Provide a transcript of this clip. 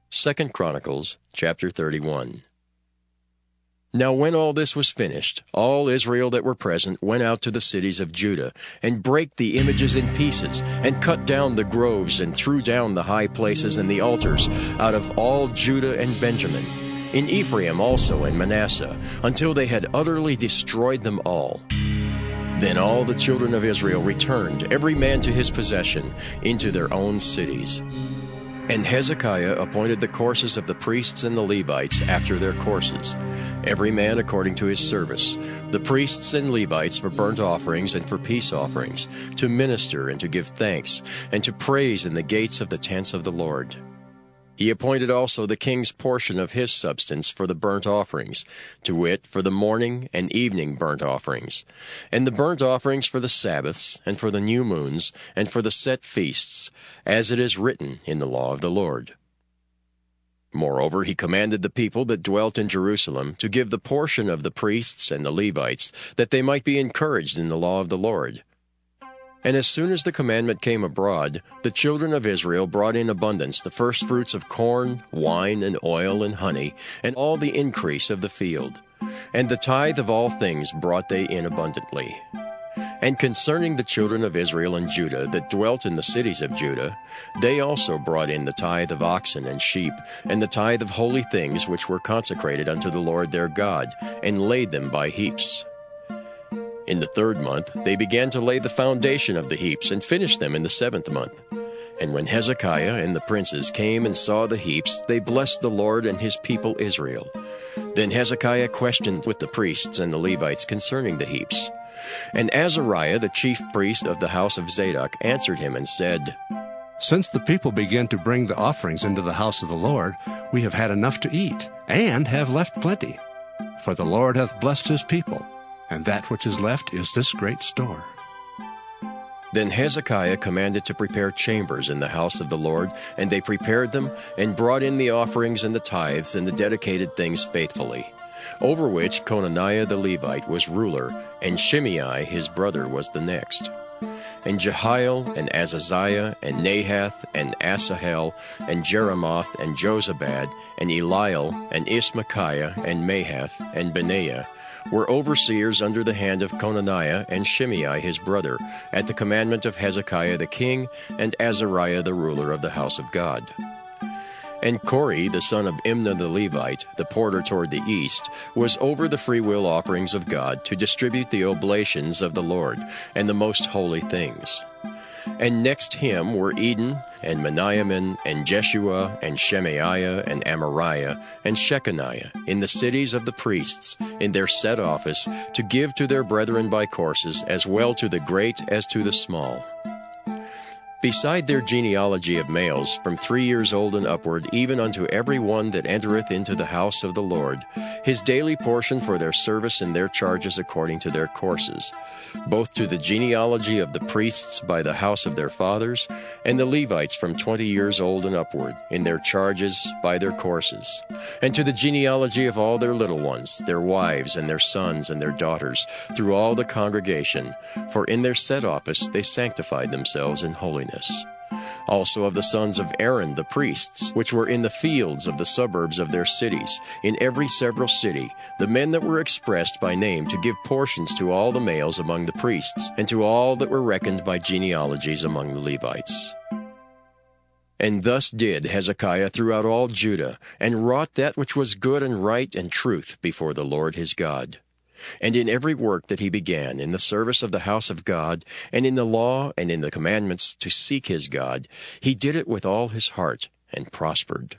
2 Chronicles, chapter 31. Now when all this was finished, all Israel that were present went out to the cities of Judah, and brake the images in pieces, and cut down the groves, and threw down the high places and the altars, out of all Judah and Benjamin, in Ephraim also and Manasseh, until they had utterly destroyed them all. Then all the children of Israel returned, every man to his possession, into their own cities. And Hezekiah appointed the courses of the priests and the Levites after their courses, every man according to his service, the priests and Levites for burnt offerings and for peace offerings, to minister and to give thanks, and to praise in the gates of the tents of the Lord. He appointed also the king's portion of his substance for the burnt offerings, to wit, for the morning and evening burnt offerings, and the burnt offerings for the Sabbaths, and for the new moons, and for the set feasts, as it is written in the law of the Lord. Moreover, he commanded the people that dwelt in Jerusalem to give the portion of the priests and the Levites, that they might be encouraged in the law of the Lord. And as soon as the commandment came abroad, the children of Israel brought in abundance the firstfruits of corn, wine, and oil, and honey, and all the increase of the field. And the tithe of all things brought they in abundantly. And concerning the children of Israel and Judah that dwelt in the cities of Judah, they also brought in the tithe of oxen and sheep, and the tithe of holy things which were consecrated unto the Lord their God, and laid them by heaps. In the 3rd month they began to lay the foundation of the heaps, and finished them in the 7th month. And when Hezekiah and the princes came and saw the heaps, they blessed the Lord and his people Israel. Then Hezekiah questioned with the priests and the Levites concerning the heaps. And Azariah the chief priest of the house of Zadok answered him and said, Since the people began to bring the offerings into the house of the Lord, we have had enough to eat, and have left plenty. For the Lord hath blessed his people, and that which is left is this great store. Then Hezekiah commanded to prepare chambers in the house of the Lord, and they prepared them, and brought in the offerings and the tithes and the dedicated things faithfully, over which Conaniah the Levite was ruler, and Shimei his brother was the next. And Jehiel, and Azaziah, and Nahath, and Asahel, and Jeremoth, and Jozabad, and Eliel, and Ismachiah, and Mahath, and Benaiah, were overseers under the hand of Conaniah and Shimei his brother, at the commandment of Hezekiah the king, and Azariah the ruler of the house of God. And Kori, the son of Imnah the Levite, the porter toward the east, was over the freewill offerings of God, to distribute the oblations of the Lord, and the most holy things. And next him were Eden, and Meniamin, and Jeshua, and Shemaiah, and Amariah, and Shechaniah, in the cities of the priests, in their set office, to give to their brethren by courses, as well to the great as to the small. Beside their genealogy of males, from 3 years old and upward, even unto every one that entereth into the house of the Lord, his daily portion for their service and their charges according to their courses, both to the genealogy of the priests by the house of their fathers, and the Levites from 20 years old and upward, in their charges by their courses, and to the genealogy of all their little ones, their wives, and their sons, and their daughters, through all the congregation, for in their set office they sanctified themselves in holiness. Also of the sons of Aaron the priests, which were in the fields of the suburbs of their cities, in every several city, the men that were expressed by name to give portions to all the males among the priests, and to all that were reckoned by genealogies among the Levites. And thus did Hezekiah throughout all Judah, and wrought that which was good and right and truth before the Lord his God. And in every work that he began, in the service of the house of God, and in the law and in the commandments to seek his God, he did it with all his heart, and prospered.